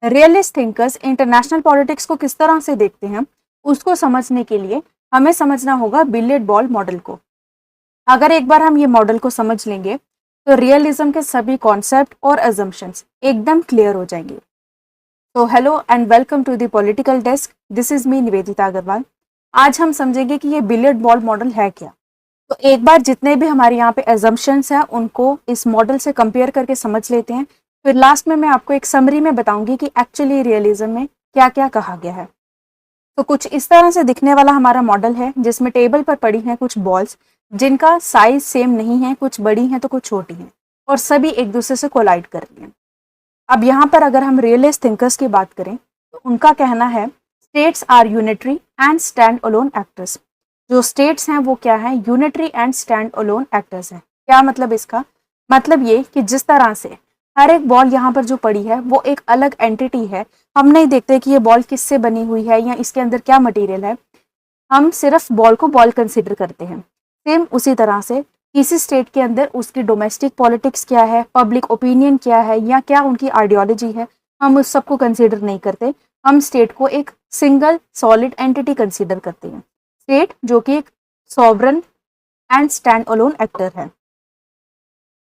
Realist thinkers international politics को किस तरह से देखते हैं, उसको समझने के लिए हमें समझना होगा बिलियर्ड बॉल मॉडल को। अगर एक बार हम ये मॉडल को समझ लेंगे तो रियलिज्म के सभी कॉन्सेप्ट और अजम्पशंस एकदम क्लियर हो जाएंगे। तो hello and welcome to the political desk, this is me Nivedita Agarwal. आज हम समझेंगे कि ये बिलियर्ड बॉल मॉडल है क्या। तो एक बार जितने भी हमारे यहाँ पे एजम्पशंस हैं उनको इस मॉडल से कंपेयर करके समझ लेते हैं। फिर लास्ट में मैं आपको एक समरी में बताऊंगी कि एक्चुअली रियलिज्म में क्या क्या कहा गया है। तो कुछ इस तरह से दिखने वाला हमारा मॉडल है, जिसमें टेबल पर पड़ी हैं कुछ बॉल्स जिनका साइज सेम नहीं है, कुछ बड़ी हैं तो कुछ छोटी हैं, और सभी एक दूसरे से कोलाइड कर रही हैं। अब यहाँ पर अगर हम रियलिस्ट थिंकर्स की बात करें तो उनका कहना है states are unitary and stand alone actors. जो स्टेट्स हैं वो क्या है, unitary and stand alone actors हैं। क्या मतलब इसका? मतलब ये कि जिस तरह से हर एक बॉल यहाँ पर जो पड़ी है वो एक अलग एंटिटी है। हम नहीं देखते कि ये बॉल किससे बनी हुई है या इसके अंदर क्या मटेरियल है, हम सिर्फ बॉल को बॉल कंसिडर करते हैं। सेम उसी तरह से किसी स्टेट के अंदर उसकी डोमेस्टिक पॉलिटिक्स क्या है, पब्लिक ओपिनियन क्या है, या क्या उनकी आइडियोलॉजी है, हम उस सबको कंसिडर नहीं करते। हम स्टेट को एक सिंगल सॉलिड एंटिटी कंसिडर करते हैं, स्टेट जो कि एक sovereign and stand alone actor है।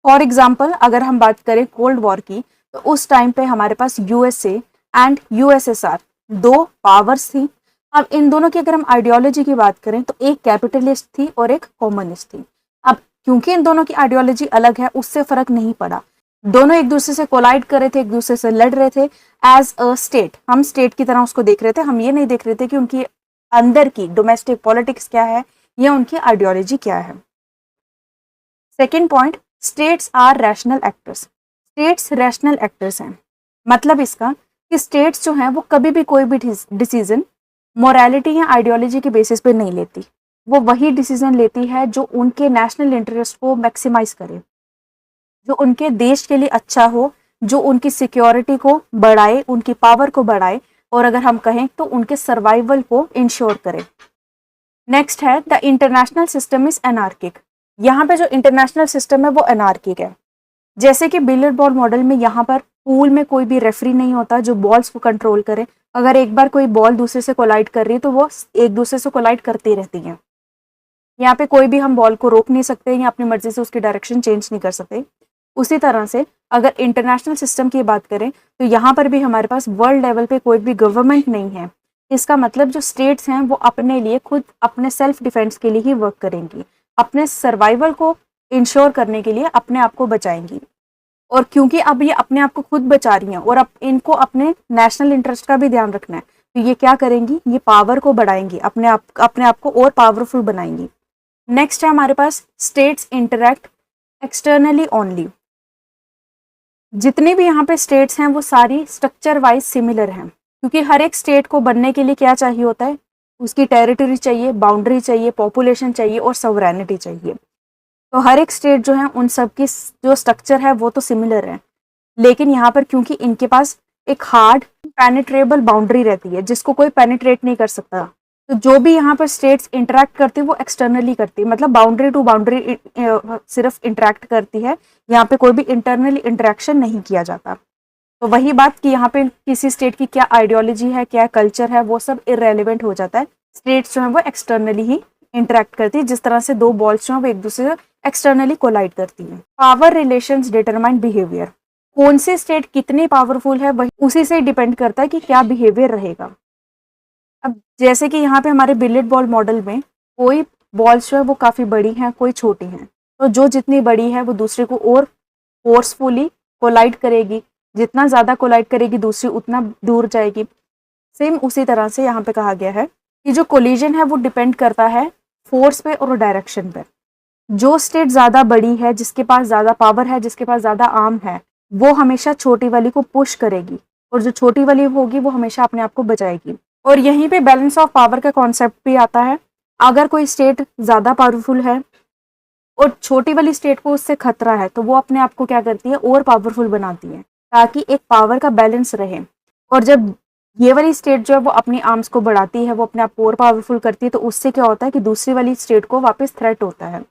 फॉर एग्जाम्पल अगर हम बात करें कोल्ड वॉर की, तो उस टाइम पे हमारे पास यूएसए एंड यूएसएसआर दो पावर्स थी। अब इन दोनों की अगर हम आइडियोलॉजी की बात करें तो एक कैपिटलिस्ट थी और एक कम्युनिस्ट थी। अब क्योंकि इन दोनों की आइडियोलॉजी अलग है, उससे फर्क नहीं पड़ा, दोनों एक दूसरे से कोलाइड कर रहे थे, एक दूसरे से लड़ रहे थे। एज अ स्टेट हम स्टेट की तरह उसको देख रहे थे, हम ये नहीं देख रहे थे कि उनकी अंदर की डोमेस्टिक पॉलिटिक्स क्या है या उनकी आइडियोलॉजी क्या है। Second point, states are rational actors. States rational actors हैं। मतलब इसका कि स्टेट्स जो हैं वो कभी भी कोई भी डिसीजन मोरालिटी या आइडियोलॉजी के बेसिस पे नहीं लेती। वो वही डिसीजन लेती है जो उनके नेशनल इंटरेस्ट को मैक्सिमाइज करे, जो उनके देश के लिए अच्छा हो, जो उनकी सिक्योरिटी को बढ़ाए, उनकी पावर को बढ़ाए, और अगर हम कहें तो उनके सर्वाइवल को इंश्योर करे। नेक्स्ट है the international system is anarchic. यहाँ पे जो इंटरनेशनल सिस्टम है वो एनार्किक है। जैसे कि बिलियर्ड बॉल मॉडल में यहाँ पर पूल में कोई भी रेफरी नहीं होता जो बॉल्स को कंट्रोल करे। अगर एक बार कोई बॉल दूसरे से कोलाइड कर रही है तो वो एक दूसरे से कोलाइड करती रहती हैं। यहाँ पे कोई भी हम बॉल को रोक नहीं सकते या अपनी मर्जी से उसकी डायरेक्शन चेंज नहीं कर सकते। उसी तरह से अगर इंटरनेशनल सिस्टम की बात करें तो यहाँ पर भी हमारे पास वर्ल्ड लेवल पे कोई भी गवर्नमेंट नहीं है। इसका मतलब जो स्टेट्स हैं वो अपने लिए खुद अपने सेल्फ डिफेंस के लिए ही वर्क करेंगी, अपने सर्वाइवल को इंश्योर करने के लिए अपने आप को बचाएंगी। और क्योंकि अब ये अपने आप को खुद बचा रही हैं और अब इनको अपने नेशनल इंटरेस्ट का भी ध्यान रखना है, तो ये क्या करेंगी, ये पावर को बढ़ाएंगी, अपने आप को और पावरफुल बनाएंगी। नेक्स्ट है हमारे पास स्टेट्स इंटरैक्ट एक्सटर्नली ओनली। जितनी भी यहाँ पे स्टेट्स हैं वो सारी स्ट्रक्चर वाइज सिमिलर हैं, क्योंकि हर एक स्टेट को बनने के लिए क्या चाहिए होता है, उसकी टेरिटरी चाहिए, बाउंड्री चाहिए, पॉपुलेशन चाहिए और सॉवरेनिटी चाहिए। तो हर एक स्टेट जो है उन सब की जो स्ट्रक्चर है वो तो सिमिलर है, लेकिन यहाँ पर क्योंकि इनके पास एक हार्ड पेनिट्रेबल बाउंड्री रहती है जिसको कोई पेनिट्रेट नहीं कर सकता, तो जो भी यहाँ पर स्टेट्स इंटरेक्ट करती है वो एक्सटर्नली करती है, मतलब बाउंड्री टू बाउंड्री सिर्फ इंटरेक्ट करती है। यहाँ पे कोई भी इंटरनली इंटरेक्शन नहीं किया जाता। तो वही बात कि यहाँ पे किसी स्टेट की क्या आइडियोलॉजी है, क्या कल्चर है, वो सब इररेलेवेंट हो जाता है। स्टेट्स जो है वो एक्सटर्नली ही इंटरेक्ट करती है, जिस तरह से दो बॉल्स जो है वो एक दूसरे से एक्सटर्नली कोलाइड करती है। Power relations determine behaviour. कौन सी स्टेट कितनी पावरफुल है वही उसी से डिपेंड करता है कि क्या बिहेवियर रहेगा। अब जैसे कि यहाँ पे हमारे बिलियर्ड बॉल मॉडल में कोई बॉल्स जो है वो काफी बड़ी हैं, कोई छोटी हैं, तो जो जितनी बड़ी है वो दूसरे को और फोर्सफुली कोलाइड करेगी, जितना ज्यादा कोलाइड करेगी दूसरी उतना दूर जाएगी। सेम उसी तरह से यहाँ पे कहा गया है कि जो कोलिजन है वो डिपेंड करता है फोर्स पे और डायरेक्शन पे। जो स्टेट ज्यादा बड़ी है, जिसके पास ज्यादा पावर है, जिसके पास ज्यादा आर्म है, वो हमेशा छोटी वाली को पुश करेगी, और जो छोटी वाली होगी वो हमेशा अपने आप को बचाएगी। और यहीं पे बैलेंस ऑफ पावर का कॉन्सेप्ट भी आता है। अगर कोई स्टेट ज्यादा पावरफुल है और छोटी वाली स्टेट को उससे खतरा है, तो वो अपने आप को क्या करती है, और पावरफुल बनाती है, ताकि एक पावर का बैलेंस रहे। और जब ये वाली स्टेट जो है वो अपनी आर्म्स को बढ़ाती है, वो अपने आप को और पावरफुल करती है, तो उससे क्या होता है कि दूसरी वाली स्टेट को वापस थ्रेट होता है,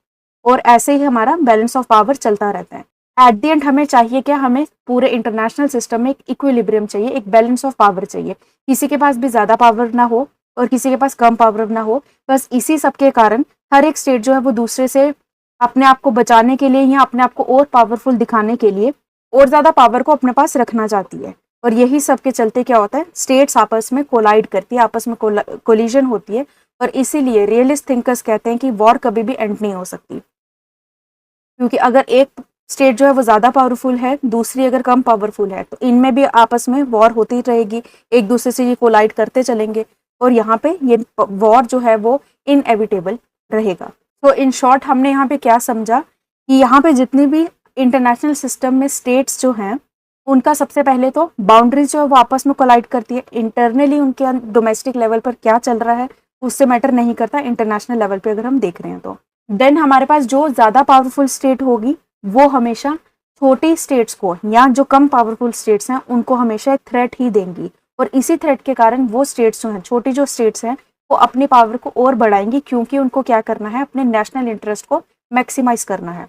और ऐसे ही हमारा बैलेंस ऑफ पावर चलता रहता है। एट द एंड हमें चाहिए क्या, हमें पूरे इंटरनेशनल सिस्टम में एक इक्विलिब्रियम चाहिए, एक बैलेंस ऑफ पावर चाहिए, किसी के पास भी ज्यादा पावर ना हो और किसी के पास कम पावर ना हो। बस इसी सब के कारण हर एक स्टेट जो है वो दूसरे से अपने आप को बचाने के लिए या अपने आप को और पावरफुल दिखाने के लिए और ज्यादा पावर को अपने पास रखना चाहती है। और यही सब के चलते क्या होता है, स्टेट्स आपस में कोलाइड करती है, आपस में कोलिजन होती है। और इसीलिए रियलिस्ट थिंकर्स कहते हैं कि वॉर कभी भी एंड नहीं हो सकती, क्योंकि अगर एक स्टेट जो है वो ज्यादा पावरफुल है, दूसरी अगर कम पावरफुल है, तो इनमें भी आपस में वॉर होती रहेगी, एक दूसरे से ये कोलाइड करते चलेंगे और यहाँ पे ये वॉर जो है वो इनएविटेबल रहेगा। तो इन शॉर्ट हमने यहाँ पे क्या समझा कि यहाँ पे जितनी भी इंटरनेशनल सिस्टम में स्टेट्स जो हैं उनका सबसे पहले तो बाउंड्रीज जो है वो आपस में कोलाइड करती है। इंटरनली उनके डोमेस्टिक लेवल पर क्या चल रहा है उससे मैटर नहीं करता, इंटरनेशनल लेवल पे अगर हम देख रहे हैं तो। देन हमारे पास जो ज्यादा पावरफुल स्टेट होगी वो हमेशा छोटी स्टेट्स को या जो कम पावरफुल स्टेट्स हैं उनको हमेशा एक थ्रेट ही देंगी। और इसी थ्रेट के कारण वो स्टेट्स जो हैं, छोटी जो स्टेट्स हैं, वो अपनी पावर को और बढ़ाएंगी, क्योंकि उनको क्या करना है, अपने नेशनल इंटरेस्ट को मैक्सिमाइज करना है।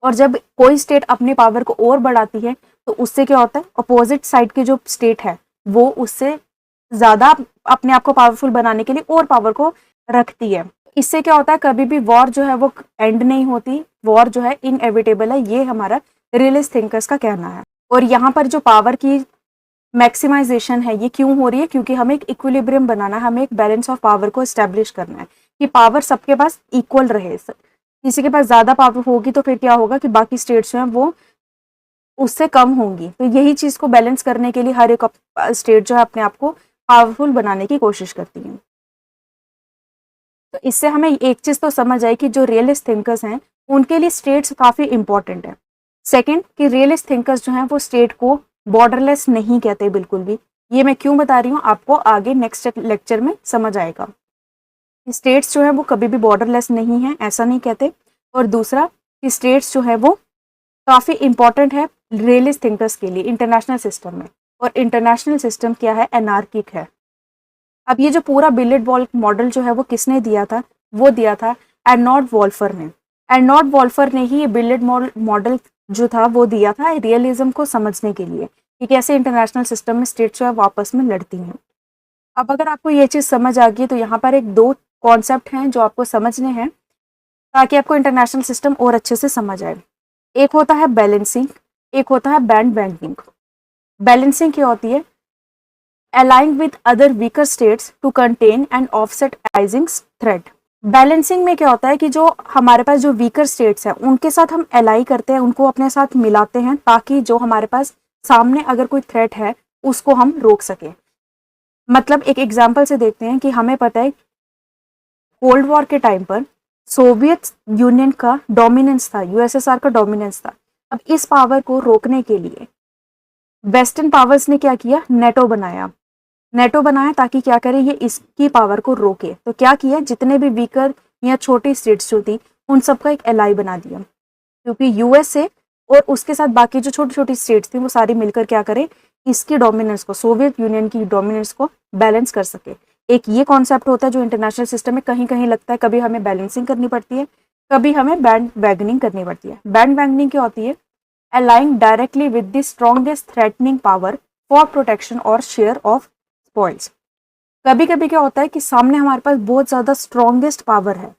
और जब कोई स्टेट अपनी पावर को और बढ़ाती है तो उससे क्या होता है, अपोजिट साइड की जो स्टेट है वो उससे ज्यादा अपने आप को पावरफुल बनाने के लिए और पावर को रखती है। इससे क्या होता है, कभी भी वॉर जो है वो एंड नहीं होती, वॉर जो है इनएविटेबल है, ये हमारा रियलिस्ट थिंकर्स का कहना है। और यहाँ पर जो पावर की मैक्सिमाइजेशन है ये क्यों हो रही है, क्योंकि हमें एक इक्विलिब्रियम बनाना है, हमें एक बैलेंस ऑफ पावर को एस्टेब्लिश करना है कि पावर सबके पास इक्वल रहे। किसी के पास ज्यादा पावर होगी तो फिर क्या होगा कि बाकी स्टेट्स जो हैं वो उससे कम होंगी। तो यही चीज को बैलेंस करने के लिए हर एक स्टेट जो है अपने आप को पावरफुल बनाने की कोशिश करती है। तो इससे हमें एक चीज तो समझ आई कि जो रियलिस्ट थिंकर्स हैं उनके लिए स्टेट्स काफी इंपॉर्टेंट है। सेकंड कि रियलिस्ट थिंकर्स जो हैं वो स्टेट को बॉर्डरलेस नहीं कहते बिल्कुल भी। ये मैं क्यों बता रही हूँ आपको आगे नेक्स्ट लेक्चर में समझ आएगा। स्टेट्स जो है वो कभी भी बॉर्डरलेस नहीं है, ऐसा नहीं कहते। और दूसरा कि स्टेट्स जो है वो काफी इंपॉर्टेंट है रियलिस्ट थिंकर्स के लिए इंटरनेशनल सिस्टम में। और इंटरनेशनल सिस्टम क्या है, एनार्किक है। अब ये जो पूरा बिलेट बॉल मॉडल जो है वो किसने दिया था, वो दिया था एर्नॉल्ड वॉल्फर ने। एर्नॉल्ड वॉल्फर ने ही ये बिलेट मॉडल जो था वो दिया था रियलिज्म को समझने के लिए कि कैसे इंटरनेशनल सिस्टम में स्टेट्स जो है वापस में लड़ती हैं। अब अगर आपको ये चीज समझ आ गई तो यहाँ पर एक दो कॉन्सेप्ट हैं जो आपको समझने हैं ताकि आपको इंटरनेशनल सिस्टम और अच्छे से समझ आए। एक होता है बैलेंसिंग, एक होता है बैंड बैंडिंग। बैलेंसिंग क्या होती है, aligning with other weaker states to contain and offset rising threat. Balancing में क्या होता है कि जो हमारे पास जो वीकर स्टेट्स हैं उनके साथ हम अलाई करते हैं, उनको अपने साथ मिलाते हैं ताकि जो हमारे पास सामने अगर कोई थ्रेट है उसको हम रोक सके। मतलब एक एग्जाम्पल से देखते हैं कि हमें पता है कोल्ड वॉर के टाइम पर सोवियत यूनियन का डोमिनेंस था, यूएसएसआर का डोमिनेंस था। अब इस पावर को रोकने के लिए वेस्टर्न पावर्स ने क्या किया, नेटो बनाया। नेटो बनाया ताकि क्या करे, ये इसकी पावर को रोके। तो क्या किया, जितने भी वीकर या छोटी स्टेट्स जो थी उन सबका एक एलाई बना दिया, क्योंकि यूएसए और उसके साथ बाकी जो छोटी छोटी स्टेट्स थी वो सारी मिलकर क्या करे, इसकी डोमिनेंस को, सोवियत यूनियन की डोमिनेंस को बैलेंस कर सके। एक ये कॉन्सेप्ट होता है जो इंटरनेशनल सिस्टम में कहीं कहीं लगता है, कभी हमें बैलेंसिंग करनी पड़ती है, कभी हमें बैंड वैगनिंग करनी पड़ती है। बैंड वैगनिंग क्या होती है, aligning directly with the strongest threatening power for protection और शेयर ऑफ स्पॉइल्स। कभी कभी क्या होता है कि सामने हमारे पास बहुत ज्यादा स्ट्रॉन्गेस्ट पावर है,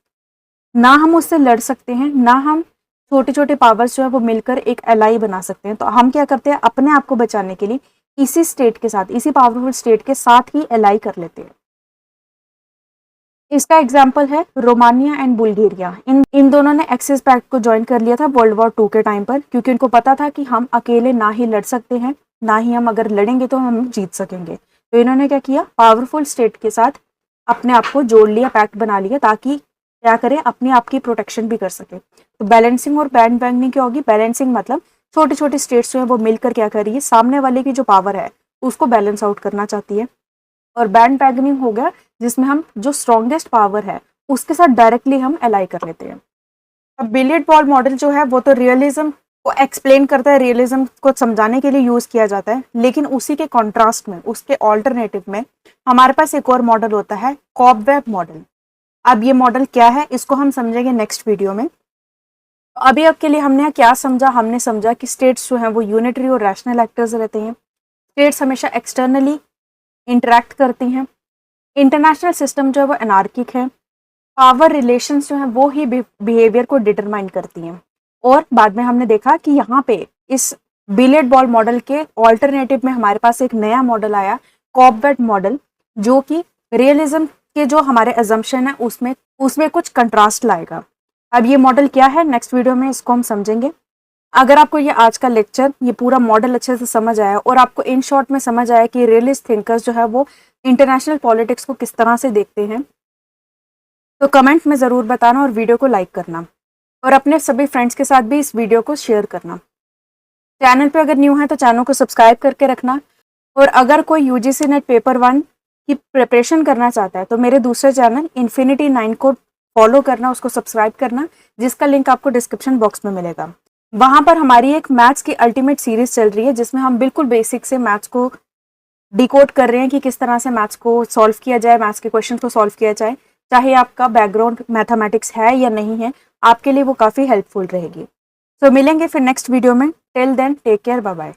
ना हम उससे लड़ सकते हैं, ना हम छोटे छोटे पावर्स जो है वो मिलकर एक एलाई बना सकते हैं। तो हम क्या करते हैं, अपने आप को बचाने के लिए इसी स्टेट के साथ, इसी पावरफुल स्टेट के साथ ही एलाई कर लेते हैं। इसका एग्जाम्पल है रोमानिया एंड बुल्गारिया। इन दोनों ने एक्सिस पैक्ट को ज्वाइन कर लिया था वर्ल्ड वॉर 2 के टाइम पर, क्योंकि उनको पता था कि हम अकेले ना ही लड़ सकते हैं, ना ही हम अगर लड़ेंगे तो हम जीत सकेंगे। तो इन्होंने क्या किया, पावरफुल स्टेट के साथ अपने आप को जोड़ लिया, पैक्ट बना लिया, ताकि क्या करें, अपनी आप की प्रोटेक्शन भी कर सके। तो बैलेंसिंग और बैंड वैगनिंग क्या होगी, बैलेंसिंग मतलब छोटी छोटी स्टेट्स जो है वो मिलकर क्या कर रही है, सामने वाले की जो पावर है उसको बैलेंस आउट करना चाहती है। और बैंड वैगनिंग हो गया जिसमें हम जो स्ट्रॉन्गेस्ट पावर है उसके साथ डायरेक्टली हम अलाई कर लेते हैं। अब बिलियर्ड बॉल मॉडल जो है वो तो रियलिज्म को एक्सप्लेन करता है, रियलिज्म को समझाने के लिए यूज किया जाता है, लेकिन उसी के कॉन्ट्रास्ट में, उसके ऑल्टरनेटिव में हमारे पास एक और मॉडल होता है, कॉबवेब मॉडल। अब ये मॉडल क्या है इसको हम समझेंगे नेक्स्ट वीडियो में। अभी अब के लिए हमने क्या समझा, हमने समझा कि स्टेट्स जो हैं वो यूनिटरी और रैशनल एक्टर्स रहते हैं। स्टेट्स हमेशा एक्सटर्नली इंटरैक्ट करती हैं। इंटरनेशनल सिस्टम जो है वो एनार्किक है। पावर रिलेशंस जो हैं वो ही बिहेवियर को डिटरमाइन करती हैं। और बाद में हमने देखा कि यहाँ पे इस बिलियर्ड बॉल मॉडल के ऑल्टरनेटिव में हमारे पास एक नया मॉडल आया, कॉपवेट मॉडल, जो कि रियलिज्म के जो हमारे अजम्पशन है उसमें कुछ कंट्रास्ट लाएगा। अब ये मॉडल क्या है, नेक्स्ट वीडियो में इसको हम समझेंगे। अगर आपको ये आज का लेक्चर, ये पूरा मॉडल अच्छे से समझ आया और आपको इन शॉर्ट में समझ आया कि रियलिस्ट थिंकर्स जो है वो इंटरनेशनल पॉलिटिक्स को किस तरह से देखते हैं, तो कमेंट में ज़रूर बताना और वीडियो को लाइक करना और अपने सभी फ्रेंड्स के साथ भी इस वीडियो को शेयर करना। चैनल पे अगर न्यू है तो चैनल को सब्सक्राइब करके रखना। और अगर कोई यूजीसी नेट पेपर 1 की प्रिपरेशन करना चाहता है तो मेरे दूसरे चैनल इन्फिनिटी 9 को फॉलो करना, उसको सब्सक्राइब करना, जिसका लिंक आपको डिस्क्रिप्शन बॉक्स में मिलेगा। वहां पर हमारी एक मैथ्स की अल्टीमेट सीरीज चल रही है जिसमें हम बिल्कुल बेसिक से मैथ्स को डिकोड कर रहे हैं कि किस तरह से मैथ्स को सॉल्व किया जाए, मैथ्स के क्वेश्चन को सॉल्व किया जाए। चाहे आपका बैकग्राउंड मैथमेटिक्स है या नहीं है, आपके लिए वो काफ़ी हेल्पफुल रहेगी। तो मिलेंगे फिर नेक्स्ट वीडियो में। Till then take care, bye bye.